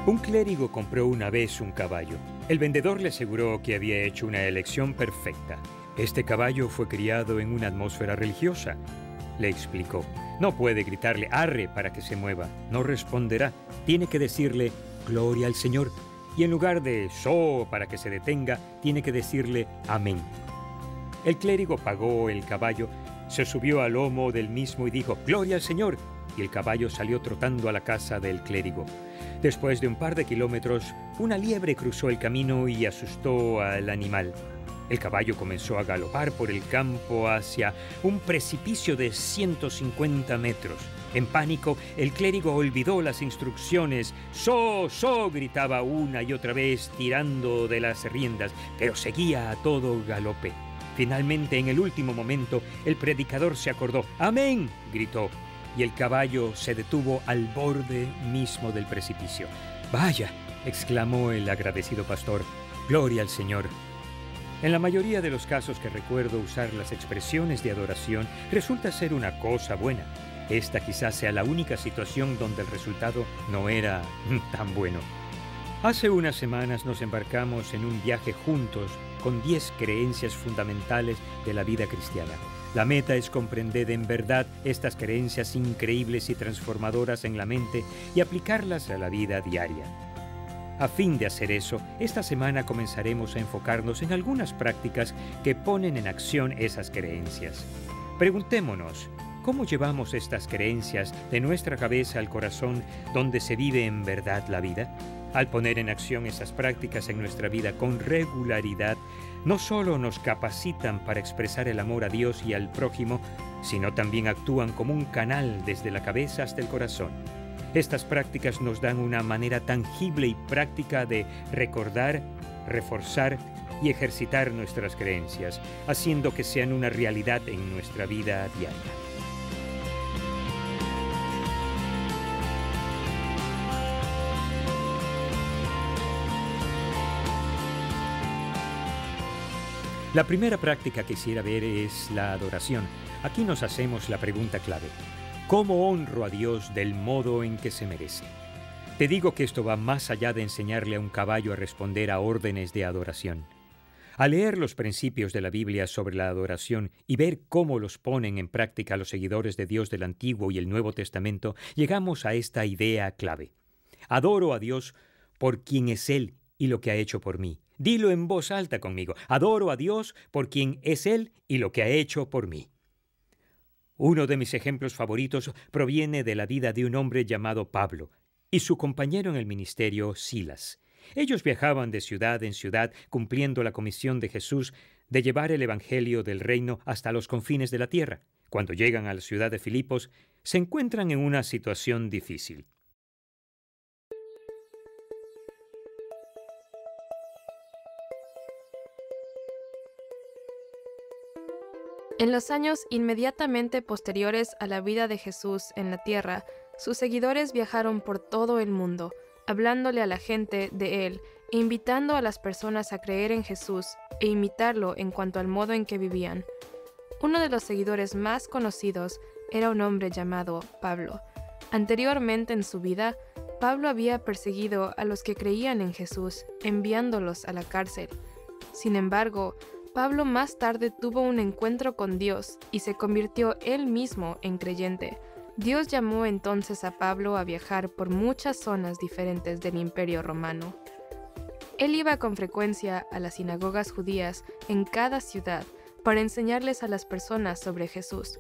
Un clérigo compró una vez un caballo. El vendedor le aseguró que había hecho una elección perfecta. Este caballo fue criado en una atmósfera religiosa. Le explicó. No puede gritarle arre para que se mueva. No responderá. Tiene que decirle gloria al Señor. Y en lugar de so para que se detenga, tiene que decirle amén. El clérigo pagó el caballo, se subió al lomo del mismo y dijo gloria al Señor. Y el caballo salió trotando a la casa del clérigo. Después de un par de kilómetros, una liebre cruzó el camino y asustó al animal. El caballo comenzó a galopar por el campo hacia un precipicio de 150 metros. En pánico, el clérigo olvidó las instrucciones. ¡So, so!, gritaba una y otra vez tirando de las riendas, pero seguía a todo galope. Finalmente, en el último momento, el predicador se acordó. ¡Amén!, gritó. Y el caballo se detuvo al borde mismo del precipicio. ¡Vaya!, exclamó el agradecido pastor. ¡Gloria al Señor! En la mayoría de los casos que recuerdo usar las expresiones de adoración, resulta ser una cosa buena. Esta quizás sea la única situación donde el resultado no era tan bueno. Hace unas semanas nos embarcamos en un viaje juntos con 10 creencias fundamentales de la vida cristiana. La meta es comprender en verdad estas creencias increíbles y transformadoras en la mente y aplicarlas a la vida diaria. A fin de hacer eso, esta semana comenzaremos a enfocarnos en algunas prácticas que ponen en acción esas creencias. Preguntémonos, ¿cómo llevamos estas creencias de nuestra cabeza al corazón donde se vive en verdad la vida? Al poner en acción esas prácticas en nuestra vida con regularidad, no solo nos capacitan para expresar el amor a Dios y al prójimo, sino también actúan como un canal desde la cabeza hasta el corazón. Estas prácticas nos dan una manera tangible y práctica de recordar, reforzar y ejercitar nuestras creencias, haciendo que sean una realidad en nuestra vida diaria. La primera práctica que quisiera ver es la adoración. Aquí nos hacemos la pregunta clave. ¿Cómo honro a Dios del modo en que se merece? Te digo que esto va más allá de enseñarle a un caballo a responder a órdenes de adoración. Al leer los principios de la Biblia sobre la adoración y ver cómo los ponen en práctica los seguidores de Dios del Antiguo y el Nuevo Testamento, llegamos a esta idea clave. Adoro a Dios por quien es Él y lo que ha hecho por mí. Dilo en voz alta conmigo. Adoro a Dios por quien es Él y lo que ha hecho por mí. Uno de mis ejemplos favoritos proviene de la vida de un hombre llamado Pablo y su compañero en el ministerio, Silas. Ellos viajaban de ciudad en ciudad cumpliendo la comisión de Jesús de llevar el evangelio del reino hasta los confines de la tierra. Cuando llegan a la ciudad de Filipos, se encuentran en una situación difícil. En los años inmediatamente posteriores a la vida de Jesús en la tierra, sus seguidores viajaron por todo el mundo, hablándole a la gente de Él e invitando a las personas a creer en Jesús e imitarlo en cuanto al modo en que vivían. Uno de los seguidores más conocidos era un hombre llamado Pablo. Anteriormente en su vida, Pablo había perseguido a los que creían en Jesús, enviándolos a la cárcel. Sin embargo, Pablo más tarde tuvo un encuentro con Dios y se convirtió él mismo en creyente. Dios llamó entonces a Pablo a viajar por muchas zonas diferentes del Imperio Romano. Él iba con frecuencia a las sinagogas judías en cada ciudad para enseñarles a las personas sobre Jesús.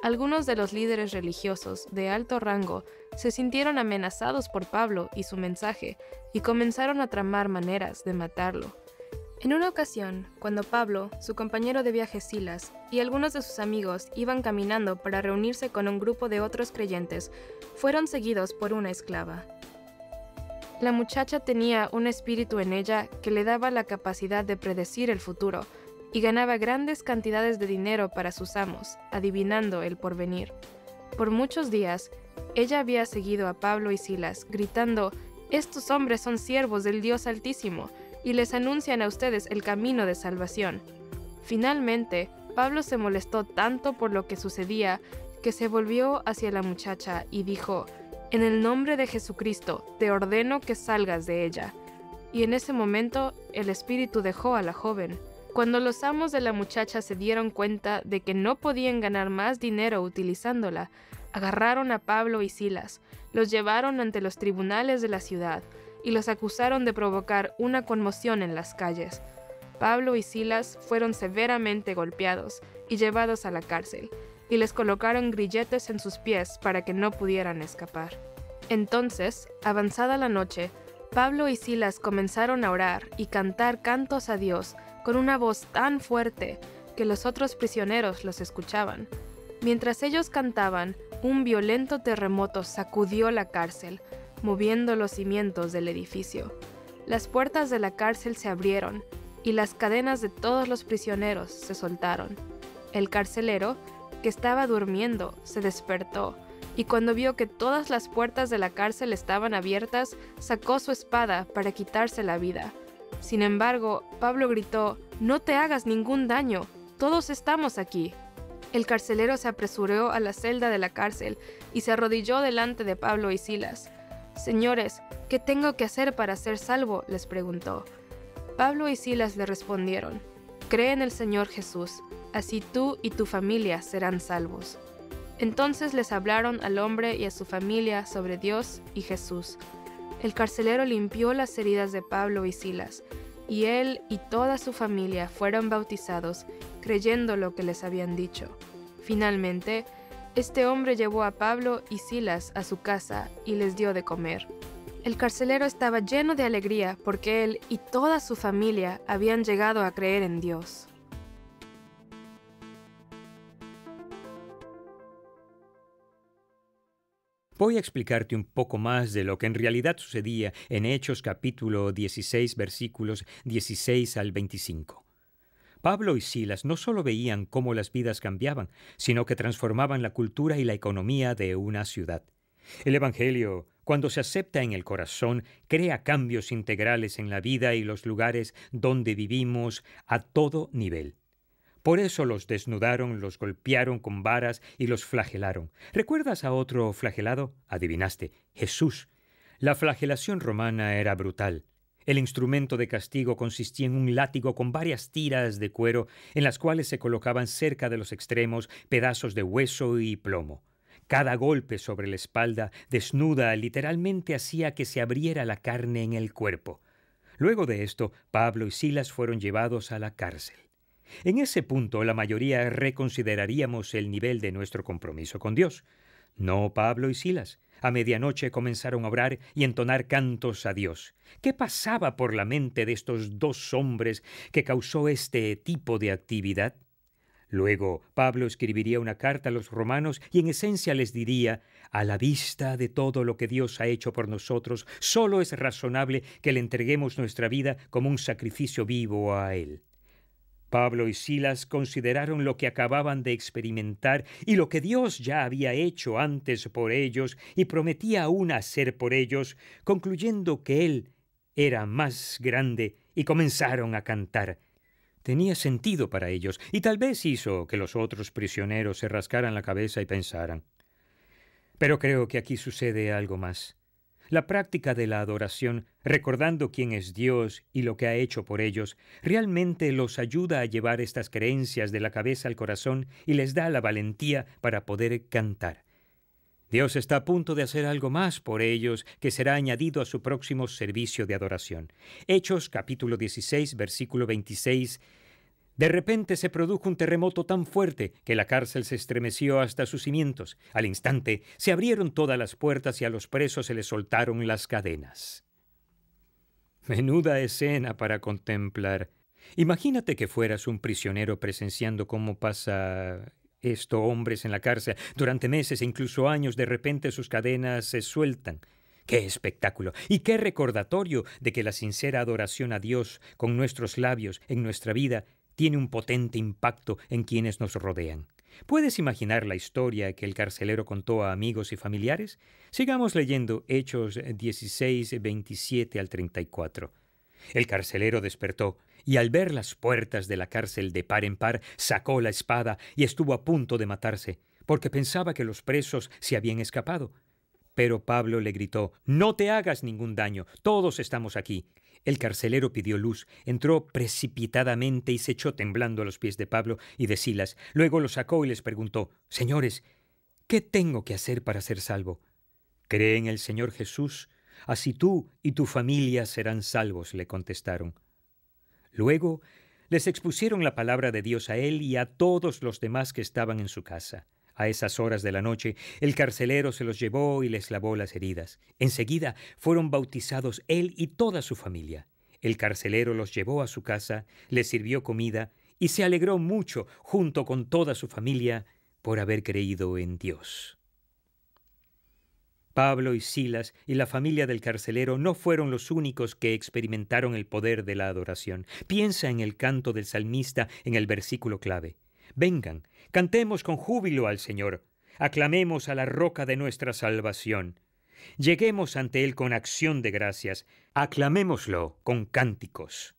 Algunos de los líderes religiosos de alto rango se sintieron amenazados por Pablo y su mensaje y comenzaron a tramar maneras de matarlo. En una ocasión, cuando Pablo, su compañero de viaje Silas y algunos de sus amigos iban caminando para reunirse con un grupo de otros creyentes, fueron seguidos por una esclava. La muchacha tenía un espíritu en ella que le daba la capacidad de predecir el futuro y ganaba grandes cantidades de dinero para sus amos, adivinando el porvenir. Por muchos días, ella había seguido a Pablo y Silas, gritando: «Estos hombres son siervos del Dios Altísimo, y les anuncian a ustedes el camino de salvación». Finalmente, Pablo se molestó tanto por lo que sucedía que se volvió hacia la muchacha y dijo: «En el nombre de Jesucristo, te ordeno que salgas de ella». Y en ese momento el espíritu dejó a la joven. Cuando los amos de la muchacha se dieron cuenta de que no podían ganar más dinero utilizándola, agarraron a Pablo y Silas, los llevaron ante los tribunales de la ciudad y los acusaron de provocar una conmoción en las calles. Pablo y Silas fueron severamente golpeados y llevados a la cárcel, y les colocaron grilletes en sus pies para que no pudieran escapar. Entonces, avanzada la noche, Pablo y Silas comenzaron a orar y cantar cantos a Dios con una voz tan fuerte que los otros prisioneros los escuchaban. Mientras ellos cantaban, un violento terremoto sacudió la cárcel, moviendo los cimientos del edificio. Las puertas de la cárcel se abrieron y las cadenas de todos los prisioneros se soltaron. El carcelero, que estaba durmiendo, se despertó y cuando vio que todas las puertas de la cárcel estaban abiertas, sacó su espada para quitarse la vida. Sin embargo, Pablo gritó: «No te hagas ningún daño, todos estamos aquí». El carcelero se apresuró a la celda de la cárcel y se arrodilló delante de Pablo y Silas. «Señores, ¿qué tengo que hacer para ser salvo?», les preguntó. Pablo y Silas le respondieron: «Cree en el Señor Jesús, así tú y tu familia serán salvos». Entonces les hablaron al hombre y a su familia sobre Dios y Jesús. El carcelero limpió las heridas de Pablo y Silas, y él y toda su familia fueron bautizados, creyendo lo que les habían dicho. Finalmente, este hombre llevó a Pablo y Silas a su casa y les dio de comer. El carcelero estaba lleno de alegría porque él y toda su familia habían llegado a creer en Dios. Voy a explicarte un poco más de lo que en realidad sucedía en Hechos capítulo 16, versículos 16 al 25. Pablo y Silas no solo veían cómo las vidas cambiaban, sino que transformaban la cultura y la economía de una ciudad. El Evangelio, cuando se acepta en el corazón, crea cambios integrales en la vida y los lugares donde vivimos a todo nivel. Por eso los desnudaron, los golpearon con varas y los flagelaron. ¿Recuerdas a otro flagelado? Adivinaste, Jesús. La flagelación romana era brutal. El instrumento de castigo consistía en un látigo con varias tiras de cuero en las cuales se colocaban cerca de los extremos pedazos de hueso y plomo. Cada golpe sobre la espalda desnuda literalmente hacía que se abriera la carne en el cuerpo. Luego de esto, Pablo y Silas fueron llevados a la cárcel. En ese punto, la mayoría reconsideraríamos el nivel de nuestro compromiso con Dios. No Pablo y Silas. A medianoche comenzaron a orar y entonar cantos a Dios. ¿Qué pasaba por la mente de estos dos hombres que causó este tipo de actividad? Luego, Pablo escribiría una carta a los romanos y en esencia les diría: a la vista de todo lo que Dios ha hecho por nosotros, solo es razonable que le entreguemos nuestra vida como un sacrificio vivo a Él. Pablo y Silas consideraron lo que acababan de experimentar y lo que Dios ya había hecho antes por ellos y prometía aún hacer por ellos, concluyendo que Él era más grande, y comenzaron a cantar. Tenía sentido para ellos y tal vez hizo que los otros prisioneros se rascaran la cabeza y pensaran. Pero creo que aquí sucede algo más. La práctica de la adoración, recordando quién es Dios y lo que ha hecho por ellos, realmente los ayuda a llevar estas creencias de la cabeza al corazón y les da la valentía para poder cantar. Dios está a punto de hacer algo más por ellos que será añadido a su próximo servicio de adoración. Hechos capítulo 16, versículo 26. De repente se produjo un terremoto tan fuerte que la cárcel se estremeció hasta sus cimientos. Al instante se abrieron todas las puertas y a los presos se les soltaron las cadenas. Menuda escena para contemplar. Imagínate que fueras un prisionero presenciando cómo pasa esto hombres en la cárcel. Durante meses e incluso años, de repente sus cadenas se sueltan. ¡Qué espectáculo! Y qué recordatorio de que la sincera adoración a Dios con nuestros labios en nuestra vida tiene un potente impacto en quienes nos rodean. ¿Puedes imaginar la historia que el carcelero contó a amigos y familiares? Sigamos leyendo Hechos 16, 27 al 34. El carcelero despertó y al ver las puertas de la cárcel de par en par, sacó la espada y estuvo a punto de matarse, porque pensaba que los presos se habían escapado. Pero Pablo le gritó: «No te hagas ningún daño, todos estamos aquí». El carcelero pidió luz, entró precipitadamente y se echó temblando a los pies de Pablo y de Silas. Luego los sacó y les preguntó: «Señores, ¿qué tengo que hacer para ser salvo?» «Cree en el Señor Jesús, así tú y tu familia serán salvos», le contestaron. Luego les expusieron la palabra de Dios a él y a todos los demás que estaban en su casa. A esas horas de la noche, el carcelero se los llevó y les lavó las heridas. Enseguida fueron bautizados él y toda su familia. El carcelero los llevó a su casa, les sirvió comida y se alegró mucho, junto con toda su familia, por haber creído en Dios. Pablo y Silas y la familia del carcelero no fueron los únicos que experimentaron el poder de la adoración. Piensa en el canto del salmista en el versículo clave. «Vengan, cantemos con júbilo al Señor, aclamemos a la roca de nuestra salvación. Lleguemos ante Él con acción de gracias, aclamémoslo con cánticos».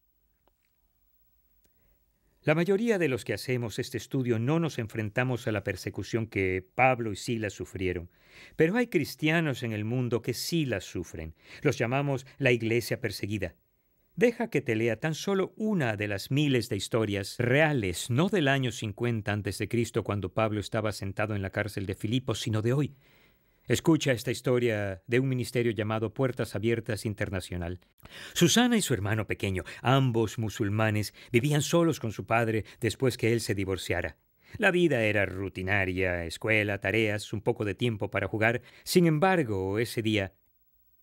La mayoría de los que hacemos este estudio no nos enfrentamos a la persecución que Pablo y Silas sufrieron, pero hay cristianos en el mundo que sí las sufren. Los llamamos la iglesia perseguida. Deja que te lea tan solo una de las miles de historias reales, no del año 50 a.C., cuando Pablo estaba sentado en la cárcel de Filipos, sino de hoy. Escucha esta historia de un ministerio llamado Puertas Abiertas Internacional. Susana y su hermano pequeño, ambos musulmanes, vivían solos con su padre después que él se divorciara. La vida era rutinaria, escuela, tareas, un poco de tiempo para jugar. Sin embargo, ese día,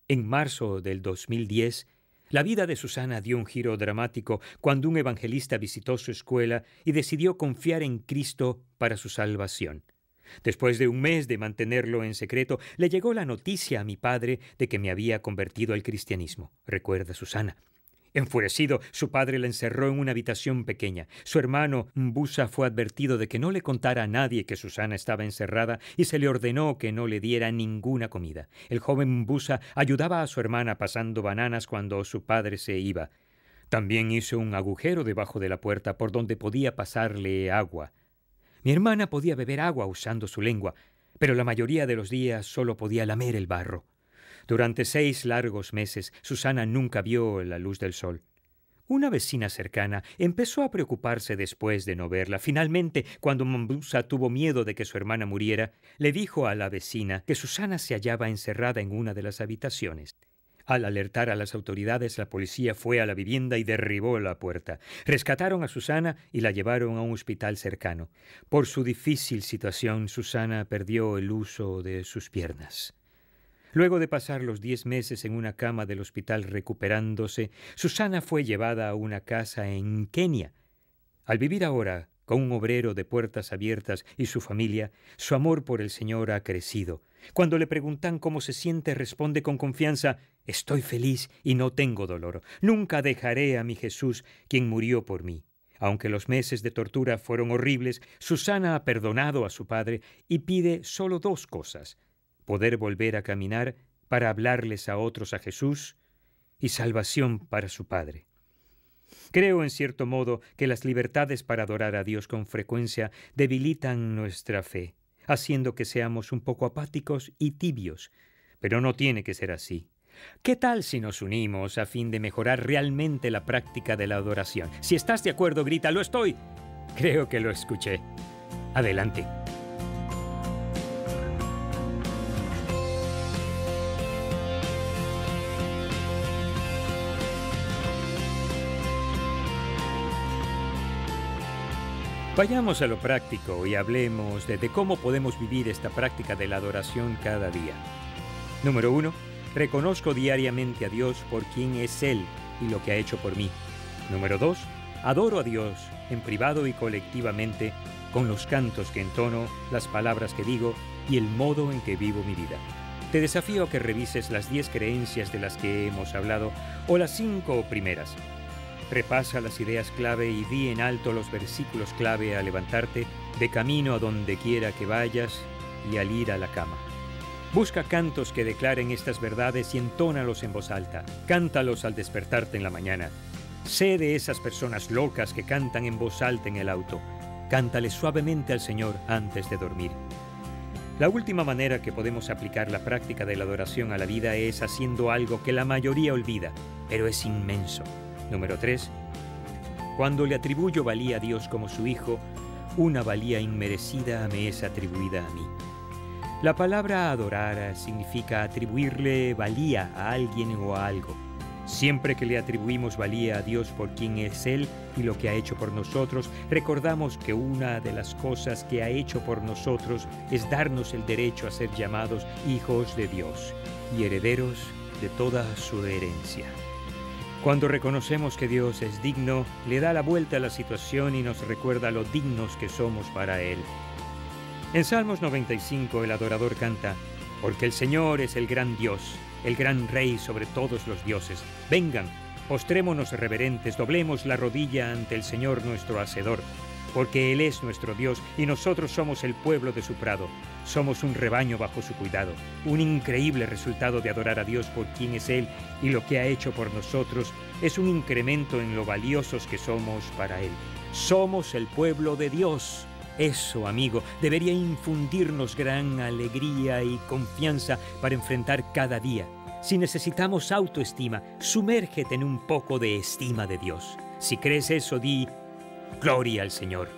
en marzo del 2010, la vida de Susana dio un giro dramático cuando un evangelista visitó su escuela y decidió confiar en Cristo para su salvación. Después de un mes de mantenerlo en secreto, le llegó la noticia a mi padre de que me había convertido al cristianismo, recuerda Susana. Enfurecido, su padre la encerró en una habitación pequeña. Su hermano Mbusa fue advertido de que no le contara a nadie que Susana estaba encerrada y se le ordenó que no le diera ninguna comida. El joven Mbusa ayudaba a su hermana pasando bananas cuando su padre se iba. También hizo un agujero debajo de la puerta por donde podía pasarle agua. Mi hermana podía beber agua usando su lengua, pero la mayoría de los días solo podía lamer el barro. Durante 6 largos meses, Susana nunca vio la luz del sol. Una vecina cercana empezó a preocuparse después de no verla. Finalmente, cuando Mbusa tuvo miedo de que su hermana muriera, le dijo a la vecina que Susana se hallaba encerrada en una de las habitaciones. Al alertar a las autoridades, la policía fue a la vivienda y derribó la puerta. Rescataron a Susana y la llevaron a un hospital cercano. Por su difícil situación, Susana perdió el uso de sus piernas. Luego de pasar los 10 meses en una cama del hospital recuperándose, Susana fue llevada a una casa en Kenia. Al vivir ahora con un obrero de Puertas Abiertas y su familia, su amor por el Señor ha crecido. Cuando le preguntan cómo se siente, responde con confianza: «Estoy feliz y no tengo dolor. Nunca dejaré a mi Jesús, quien murió por mí». Aunque los meses de tortura fueron horribles, Susana ha perdonado a su padre y pide solo 2 cosas: poder volver a caminar para hablarles a otros a Jesús y salvación para su padre. Creo, en cierto modo, que las libertades para adorar a Dios con frecuencia debilitan nuestra fe, haciendo que seamos un poco apáticos y tibios, pero no tiene que ser así. ¿Qué tal si nos unimos a fin de mejorar realmente la práctica de la adoración? Si estás de acuerdo, grita: «¡Lo estoy!». Creo que lo escuché. Adelante. Vayamos a lo práctico y hablemos de cómo podemos vivir esta práctica de la adoración cada día. Número 1. Reconozco diariamente a Dios por quien es Él y lo que ha hecho por mí. Número 2. Adoro a Dios en privado y colectivamente con los cantos que entono, las palabras que digo y el modo en que vivo mi vida. Te desafío a que revises las 10 creencias de las que hemos hablado o las 5 primeras. Repasa las ideas clave y di en alto los versículos clave al levantarte, de camino a donde quiera que vayas y al ir a la cama. Busca cantos que declaren estas verdades y entónalos en voz alta. Cántalos al despertarte en la mañana. Sé de esas personas locas que cantan en voz alta en el auto. Cántale suavemente al Señor antes de dormir. La última manera que podemos aplicar la práctica de la adoración a la vida es haciendo algo que la mayoría olvida, pero es inmenso. Número 3. Cuando le atribuyo valía a Dios como su Hijo, una valía inmerecida me es atribuida a mí. La palabra adorar significa atribuirle valía a alguien o a algo. Siempre que le atribuimos valía a Dios por quien es Él y lo que ha hecho por nosotros, recordamos que una de las cosas que ha hecho por nosotros es darnos el derecho a ser llamados hijos de Dios y herederos de toda su herencia. Cuando reconocemos que Dios es digno, le da la vuelta a la situación y nos recuerda lo dignos que somos para Él. En Salmos 95 el adorador canta: porque el Señor es el gran Dios, el gran Rey sobre todos los dioses. Vengan, postrémonos reverentes, doblemos la rodilla ante el Señor nuestro Hacedor, porque Él es nuestro Dios y nosotros somos el pueblo de su prado. Somos un rebaño bajo su cuidado. Un increíble resultado de adorar a Dios por quien es Él y lo que ha hecho por nosotros es un incremento en lo valiosos que somos para Él. Somos el pueblo de Dios. Eso, amigo, debería infundirnos gran alegría y confianza para enfrentar cada día. Si necesitamos autoestima, sumérgete en un poco de estima de Dios. Si crees eso, di: gloria al Señor.